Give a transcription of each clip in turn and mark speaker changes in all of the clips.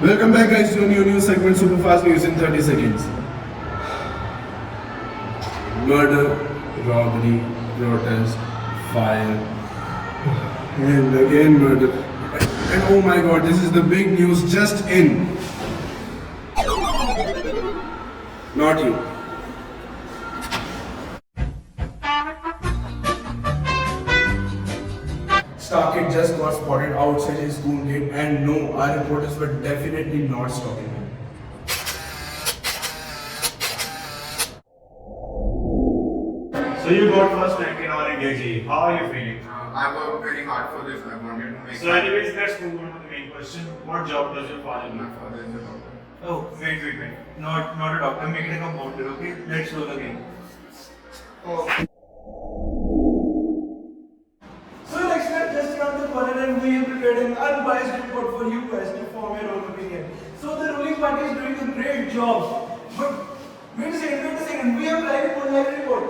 Speaker 1: Welcome back guys to a new news segment, super fast news in 30 seconds. Murder, robbery, protest, fire, and again murder. And oh my god, this is the big news just in. Not you. Star Kid just got spotted outside his school gate, and no, our reporters were definitely not stopping him.
Speaker 2: So you got first rank in our India GE. How are you feeling?
Speaker 3: I worked very hard for this. I wanted to make.
Speaker 2: So anyways, let's move on to the main question. What job does your father do?
Speaker 3: My father is a doctor.
Speaker 2: Oh, wait. Not a doctor. Make it a compounder, okay? Let's roll again.
Speaker 3: Oh.
Speaker 4: So next time, just around the corner and we have prepared an unbiased report for you guys to form your own opinion. So the ruling party is doing a great job. But wait a second, we have one live report.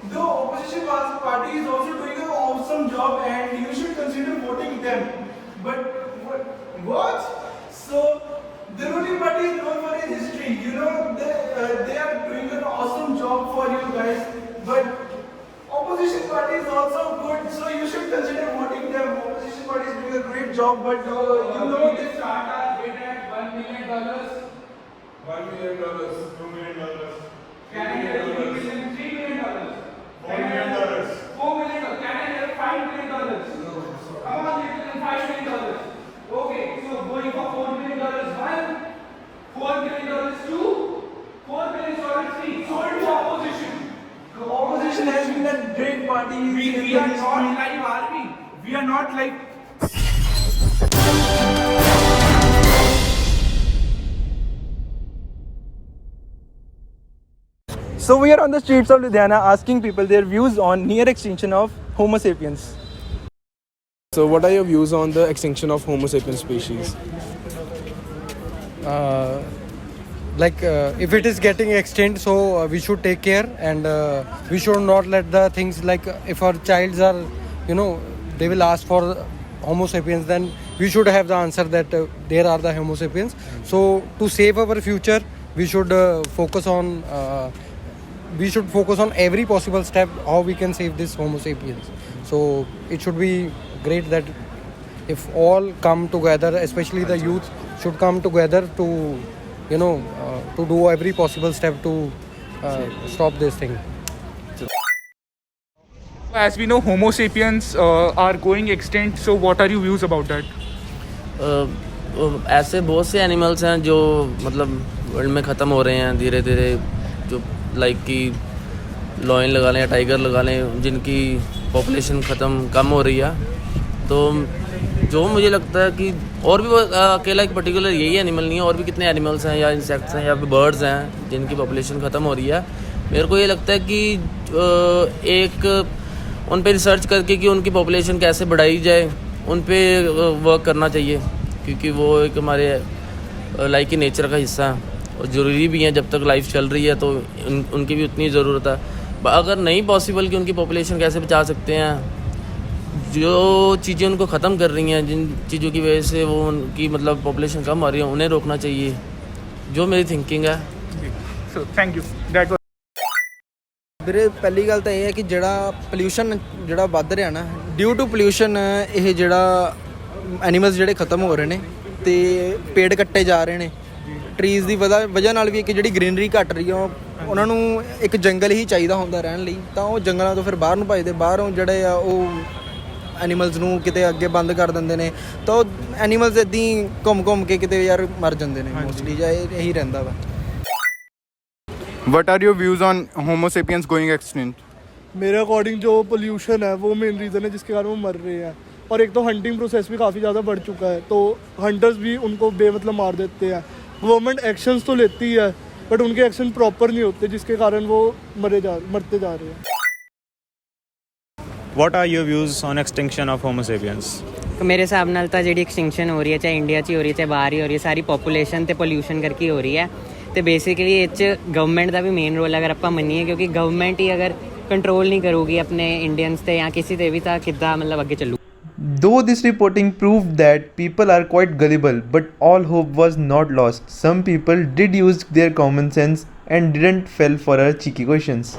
Speaker 4: The opposition party is also doing an awesome job and you should consider voting them. But what? So the ruling party is known for its history. You know, they are doing an awesome job for you guys. But opposition party is also good, so you should consider voting them. Opposition party is doing a great job, but you know they start our bid at $1 million.
Speaker 1: $1 million.
Speaker 2: $2 million.
Speaker 4: Can I get $3 million? $4 million. $4 million. Can I get $5 million? Come on, $5 million. Okay, so going for $4 million one, $4 million two, $4 million three. So to opposition. The opposition has been a great party. We are not like army. We are not like. So we are on the streets of Ludhiana asking people their views on near extinction of Homo sapiens.
Speaker 1: So what are your views on the extinction of Homo sapiens species?
Speaker 5: If it is getting extinct, so we should take care, and we should not let the things like if our childs are, they will ask for Homo sapiens, then we should have the answer that there are the Homo sapiens. So to save our future, we should focus on every possible step how we can save this Homo sapiens. So it should be great that if all come together, especially the youth should come together to to do every possible step to stop this thing.
Speaker 6: As we know, Homo sapiens are going extinct. So what are your views about that?
Speaker 7: ऐसे बहुत से animals हैं जो मतलब world में ख़त्म हो रहे हैं धीरे धीरे, जो लाइक कि लॉयन लगा लें या टाइगर लगा लें, जिनकी पॉपुलेशन कम हो रही है. तो जो मुझे लगता है कि और भी अकेला एक पर्टिकुलर यही एनिमल नहीं है, और भी कितने एनिमल्स हैं या इंसेक्ट्स हैं या फिर बर्ड्स हैं जिनकी पॉपुलेशन ख़त्म हो रही है. मेरे को ये लगता है कि एक उन पे रिसर्च करके कि उनकी पॉपुलेशन कैसे बढ़ाई जाए, उन पे वर्क करना चाहिए, क्योंकि वो एक हमारे लाइफ की नेचर का हिस्सा है और ज़रूरी भी है. जब तक लाइफ चल रही है तो उनकी भी उतनी ज़रूरत है. अगर नहीं पॉसिबल कि उनकी पॉपुलेशन कैसे बचा सकते हैं, जो चीज़ें उनको ख़त्म कर रही हैं, जिन चीज़ों की वजह से वो उनकी मतलब पॉपुलेशन कम आ रही है, उन्हें रोकना चाहिए, जो मेरी थिंकिंग है.
Speaker 6: So thank you. That was.
Speaker 5: ਵੀਰੇ ਪਹਿਲੀ ਗੱਲ ਤਾਂ ਇਹ ਹੈ ਕਿ ਜਿਹੜਾ ਪੋਲਿਊਸ਼ਨ ਜਿਹੜਾ ਵੱਧ ਰਿਹਾ ਨਾ, ਡਿਊ ਟੂ ਪੋਲਿਊਸ਼ਨ ਇਹ ਜਿਹੜਾ ਐਨੀਮਲਸ ਜਿਹੜੇ ਖਤਮ ਹੋ ਰਹੇ ਨੇ ਤੇ ਪੇੜ ਕੱਟੇ ਜਾ ਰਹੇ ਨੇ. ਟਰੀਜ਼ ਦੀ ਵਜ੍ਹਾ ਨਾਲ ਵੀ ਇੱਕ ਜਿਹੜੀ ਗ੍ਰੀਨਰੀ ਘਟ ਰਹੀ ਆ, ਉਹਨਾਂ ਨੂੰ ਇੱਕ ਜੰਗਲ ਹੀ ਚਾਹੀਦਾ ਹੁੰਦਾ ਰਹਿਣ ਲਈ, ਤਾਂ ਉਹ ਜੰਗਲਾਂ ਤੋਂ ਫਿਰ ਬਾਹਰ ਨੂੰ ਭੱਜਦੇ, ਬਾਹਰੋਂ ਜਿਹੜੇ ਆ ਉਹ ਐਨੀਮਲਸ ਨੂੰ ਕਿਤੇ ਅੱਗੇ ਬੰਦ ਕਰ ਦਿੰਦੇ ਨੇ, ਤਾਂ ਉਹ ਐਨੀਮਲਸ ਇੱਦਾਂ ਹੀ ਘੁੰਮ ਕੇ ਕਿਤੇ ਯਾਰ ਮਰ ਜਾਂਦੇ ਨੇ ਮੋਸਟਲੀ, ਜਾਂ ਇਹੀ ਰਹਿੰਦਾ ਵਾ.
Speaker 8: What are your views on Homo sapiens going extinct?
Speaker 9: मेरे अकॉर्डिंग जो पोल्यूशन है वो मेन रीज़न है जिसके कारण वो मर रहे हैं. और एक तो हंटिंग प्रोसेस भी काफ़ी ज़्यादा बढ़ चुका है, तो हंटर्स भी उनको बेमतलब मार देते हैं. गवर्नमेंट एक्शंस तो लेती है बट उनके एक्शन प्रॉपर नहीं होते, जिसके कारण वो मरते जा रहे हैं.
Speaker 2: What are your views on extinction of Homo sapiens?
Speaker 10: ਮੇਰੇ ਹਿਸਾਬ ਨਾਲ ਤਾਂ ਜਿਹੜੀ ਐਕਸਟਿੰਕਸ਼ਨ ਹੋ ਰਹੀ ਹੈ, ਚਾਹੇ ਇੰਡੀਆ 'ਚ ਹੀ ਹੋ ਰਹੀ ਹੈ, ਚਾਹੇ ਬਾਹਰ ਹੀ ਹੋ ਰਹੀ ਹੈ, ਸਾਰੀ ਪੋਪੂਲੇਸ਼ਨ ਤੇ ਪੋਲਿਊਸ਼ਨ ਕਰਕੇ ਹੀ ਹੋ ਰਹੀ ਹੈ. ਤੇ ਬੇਸਿਕਲੀ ਇਹ 'ਚ ਗਵਰਨਮੈਂਟ ਦਾ ਵੀ ਮੇਨ ਰੋਲ ਅਗਰ ਆਪਾਂ ਮੰਨੀਏ, ਕਿਉਂਕਿ ਗਵਰਨਮੈਂਟ ਹੀ ਅਗਰ ਕੰਟਰੋਲ ਨਹੀਂ ਕਰੂਗੀ ਆਪਣੇ ਇੰਡੀਅਨਸ ਤੇ ਜਾਂ ਕਿਸੇ ਤੇ ਵੀ, ਤਾਂ ਕਿੱਦਾਂ ਮਤਲਬ ਅੱਗੇ ਚੱਲੂ.
Speaker 11: Though this reporting proved that people are quite gullible, but all hope was not lost. Some people did use their common sense and didn't fall for our cheeky questions.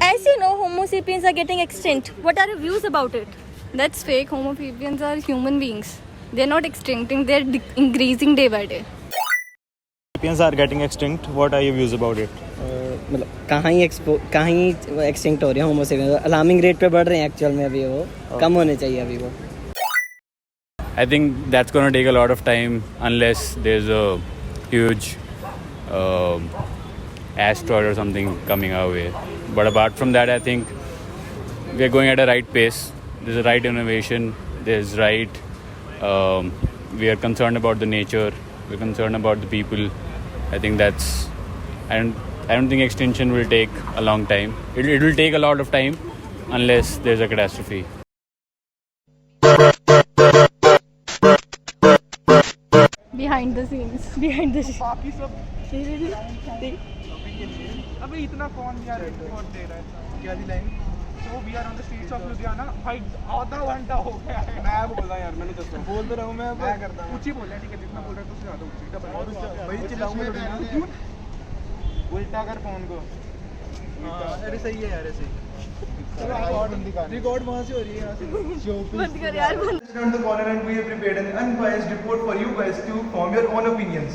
Speaker 12: As you know, Homo sapiens are getting extinct. What are your views about it?
Speaker 13: That's fake. Homo sapiens are human beings. They're not extincting, they're increasing day by day.
Speaker 14: Sapiens are getting extinct. What are your views about it?
Speaker 10: मतलब कहाँ ही extinct हो रही है होमो sapiens, alarming rate पे बढ़ रहे हैं actual में, अभी वो कम होने चाहिए अभी वो.
Speaker 14: I think that's going to take a lot of time unless there's a huge asteroid or something coming our way. But apart from that, I think we're going at a right pace. There's a right innovation. There's right. We are concerned about the nature. We're concerned about the people. I think that's. I don't think extinction will take a long time. It will take a lot of time unless there's a catastrophe.
Speaker 13: Behind the scenes. Behind the scenes.
Speaker 6: बाकी सब अबे इतना कौन यार report दे रहा है क्या दी line. So we are on the streets of Ludhiana. भाई आधा घंटा हो गया है. मैं बोल रहा यार, मैंने जस्ट बोल तो रहा हूँ मैं करता हूँ. ऊंची बोल रहा है, ठीक है, जितना बोल रहा है तो उससे ज़्यादा ऊंची. और भाई चिल्लाऊंगा थोड़ी ना. उल्टा कर फोन को. अरे सही है यार, ऐसे
Speaker 4: रिकॉर्ड वहाँ से हो रही है, यहाँ से
Speaker 13: बंद कर यार, बंद.
Speaker 4: Around the corner, and we have prepared an unbiased report for you guys to form your own opinions.